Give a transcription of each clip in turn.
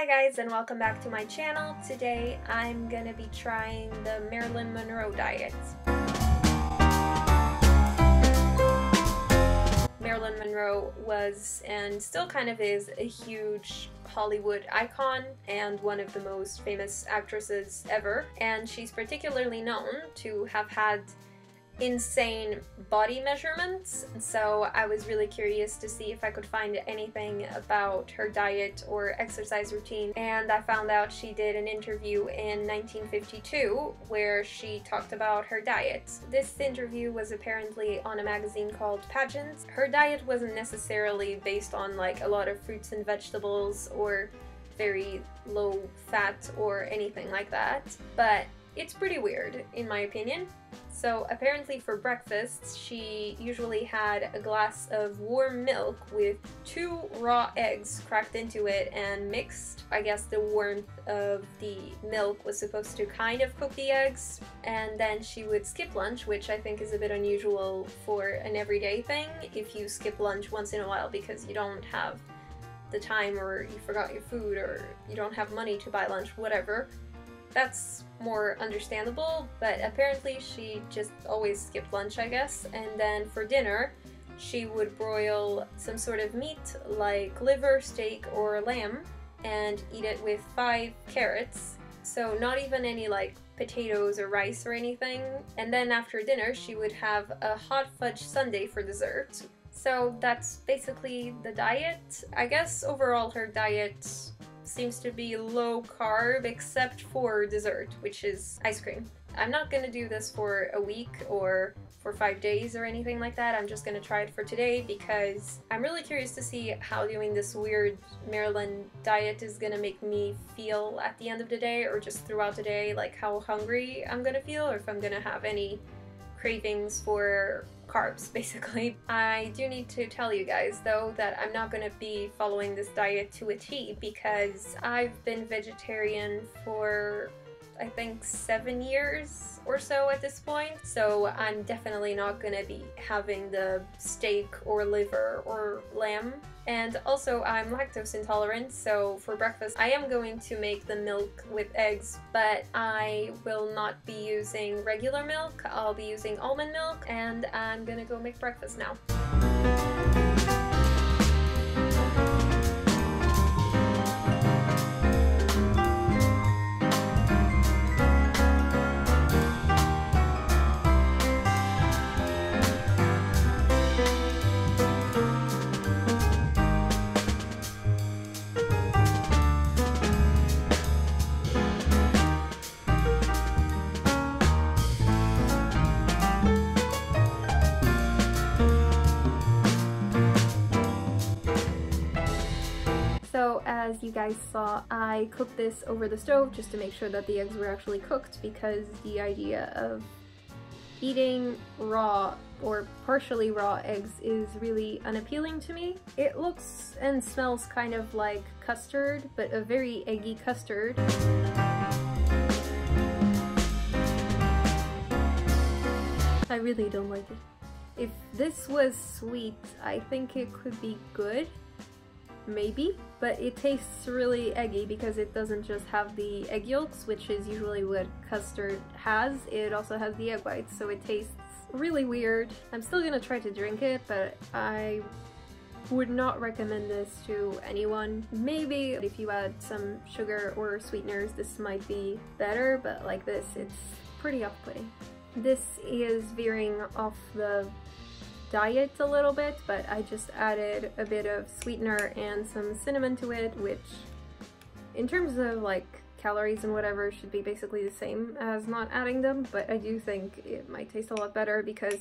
Hi guys, and welcome back to my channel. Today I'm gonna be trying the Marilyn Monroe diet. Marilyn Monroe was, and still kind of is, a huge Hollywood icon and one of the most famous actresses ever, and she's particularly known to have had insane body measurements, so I was really curious to see if I could find anything about her diet or exercise routine, and I found out she did an interview in 1952 where she talked about her diet. This interview was apparently on a magazine called Pageants. Her diet wasn't necessarily based on like a lot of fruits and vegetables or very low fat or anything like that, but it's pretty weird in my opinion. So apparently for breakfast she usually had a glass of warm milk with 2 raw eggs cracked into it and mixed. I guess the warmth of the milk was supposed to kind of cook the eggs, and then she would skip lunch, which I think is a bit unusual for an everyday thing if you skip lunch once in a while because you don't have the time or you forgot your food or you don't have money to buy lunch, whatever. That's more understandable, but apparently she just always skipped lunch, I guess. And then for dinner, she would broil some sort of meat like liver, steak, or lamb and eat it with 5 carrots. So not even any like potatoes or rice or anything. And then after dinner, she would have a hot fudge sundae for dessert. So that's basically the diet. I guess overall her diet seems to be low carb except for dessert, which is ice cream. I'm not gonna do this for a week or for 5 days or anything like that. I'm just gonna try it for today because I'm really curious to see how doing this weird Marilyn diet is gonna make me feel at the end of the day or just throughout the day, like how hungry I'm gonna feel or if I'm gonna have any cravings for carbs, basically. I do need to tell you guys though that I'm not gonna be following this diet to a T because I've been vegetarian for I think 7 years or so at this point, so I'm definitely not gonna be having the steak or liver or lamb. And also I'm lactose intolerant, so for breakfast I am going to make the milk with eggs, but I will not be using regular milk. I'll be using almond milk, and I'm gonna go make breakfast now. So as you guys saw, I cooked this over the stove just to make sure that the eggs were actually cooked because the idea of eating raw or partially raw eggs is really unappealing to me. It looks and smells kind of like custard, but a very eggy custard. I really don't like it. If this was sweet, I think it could be good. Maybe, but it tastes really eggy because it doesn't just have the egg yolks, which is usually what custard has. It also has the egg whites, so it tastes really weird. I'm still gonna try to drink it, but I would not recommend this to anyone. Maybe if you add some sugar or sweeteners, this might be better, but like this, it's pretty off-putting. This is veering off the diet a little bit, but I just added a bit of sweetener and some cinnamon to it, which in terms of like calories and whatever should be basically the same as not adding them, but I do think it might taste a lot better because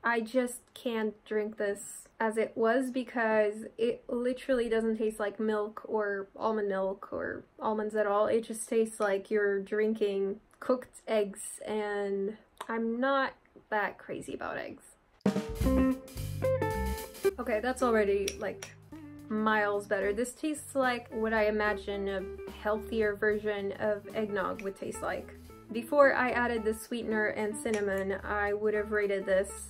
I just can't drink this as it was because it literally doesn't taste like milk or almonds at all. It just tastes like you're drinking cooked eggs, and I'm not that crazy about eggs. Okay, that's already like miles better. This tastes like what I imagine a healthier version of eggnog would taste like. Before I added the sweetener and cinnamon, I would have rated this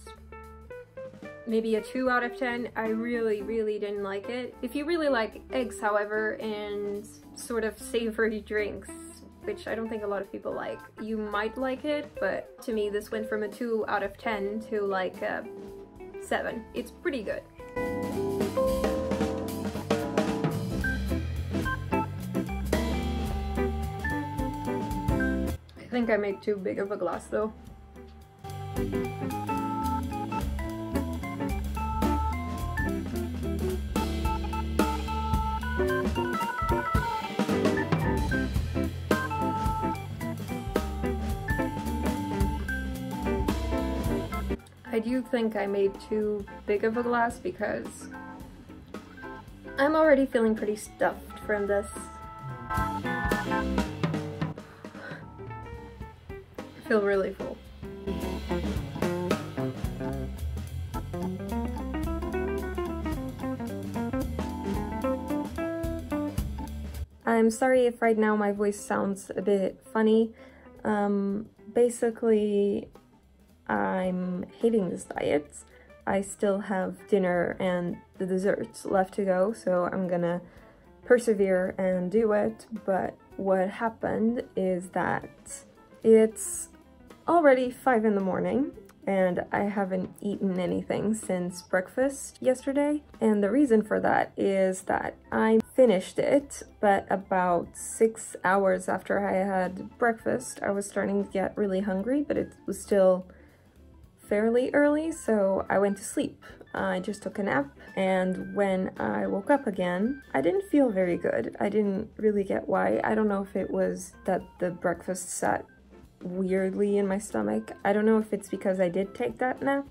maybe a 2 out of 10. I really didn't like it. If you really like eggs, however, and sort of savory drinks, which I don't think a lot of people like, you might like it, but to me this went from a 2 out of 10 to like a 7. It's pretty good. I think I made too big of a glass though. I do think I made too big of a glass because I'm already feeling pretty stuffed from this. I feel really full. I'm sorry if right now my voice sounds a bit funny. Basically, I'm hating this diet. I still have dinner and the desserts left to go, so I'm gonna persevere and do it. But what happened is that it's already 5 in the morning and I haven't eaten anything since breakfast yesterday. And the reason for that is that I finished it, but about 6 hours after I had breakfast, I was starting to get really hungry, but it was still fairly early, so I went to sleep. I just took a nap, and when I woke up again, I didn't feel very good. I didn't really get why. I don't know if it was that the breakfast sat weirdly in my stomach. I don't know if it's because I did take that nap.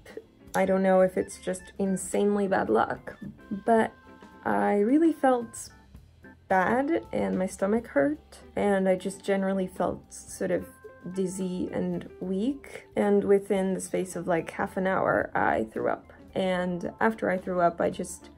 I don't know if it's just insanely bad luck, but I really felt bad and my stomach hurt, and I just generally felt sort of dizzy and weak, and within the space of like half an hour I threw up. And after I threw up, I just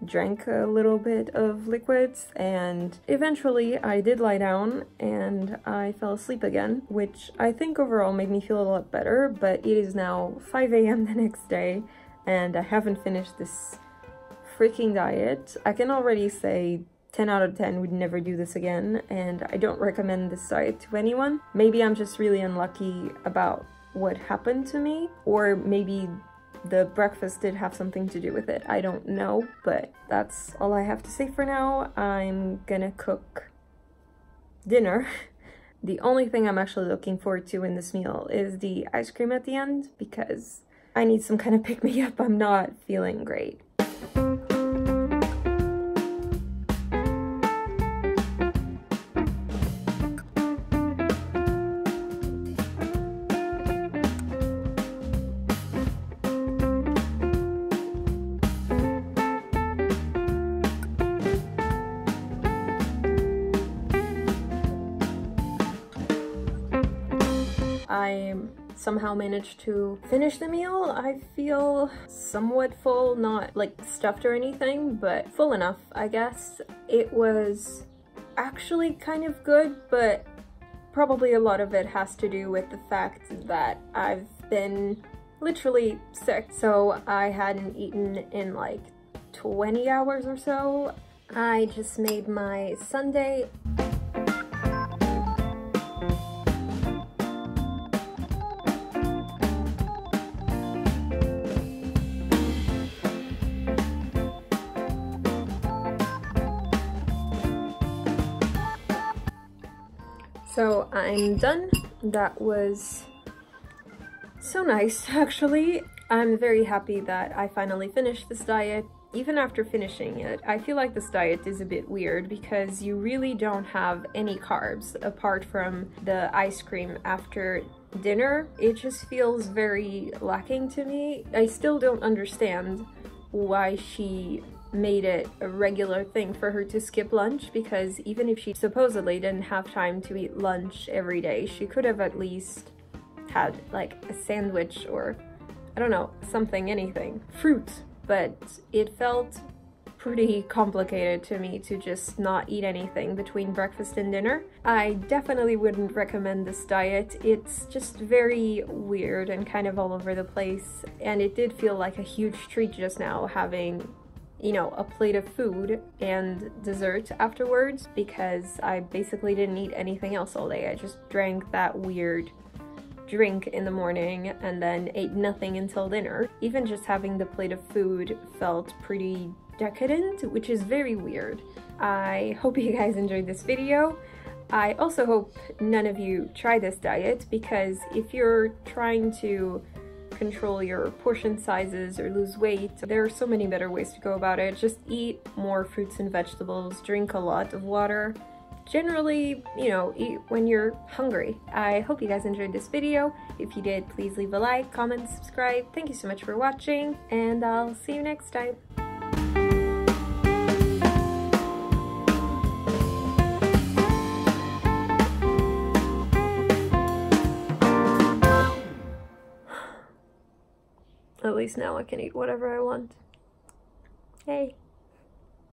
drank a little bit of liquids, and eventually I did lie down and I fell asleep again, which I think overall made me feel a lot better. But it is now 5 a.m. the next day and I haven't finished this freaking diet. I can already say 10 out of 10 would never do this again, and I don't recommend this diet to anyone. Maybe I'm just really unlucky about what happened to me, or maybe the breakfast did have something to do with it. I don't know, but that's all I have to say for now. I'm gonna cook dinner. The only thing I'm actually looking forward to in this meal is the ice cream at the end, because I need some kind of pick-me-up. I'm not feeling great. I somehow managed to finish the meal. I feel somewhat full, not like stuffed or anything, but full enough, I guess. It was actually kind of good, but probably a lot of it has to do with the fact that I've been literally sick. So I hadn't eaten in like 20 hours or so. I just made my sundae. So I'm done. That was so nice, actually. I'm very happy that I finally finished this diet. Even after finishing it, I feel like this diet is a bit weird because you really don't have any carbs apart from the ice cream after dinner. It just feels very lacking to me. I still don't understand why she made it a regular thing for her to skip lunch, because even if she supposedly didn't have time to eat lunch every day, she could have at least had like a sandwich or, I don't know, something, anything, fruit. But it felt pretty complicated to me to just not eat anything between breakfast and dinner. I definitely wouldn't recommend this diet. It's just very weird and kind of all over the place, and it did feel like a huge treat just now having, you know, a plate of food and dessert afterwards, because I basically didn't eat anything else all day. I just drank that weird drink in the morning and then ate nothing until dinner. Even just having the plate of food felt pretty decadent, which is very weird. I hope you guys enjoyed this video. I also hope none of you try this diet, because if you're trying to control your portion sizes or lose weight, there are so many better ways to go about it. Just eat more fruits and vegetables, drink a lot of water. Generally, you know, eat when you're hungry. I hope you guys enjoyed this video. If you did, please leave a like, comment, subscribe. Thank you so much for watching, and I'll see you next time. At least now I can eat whatever I want. Hey.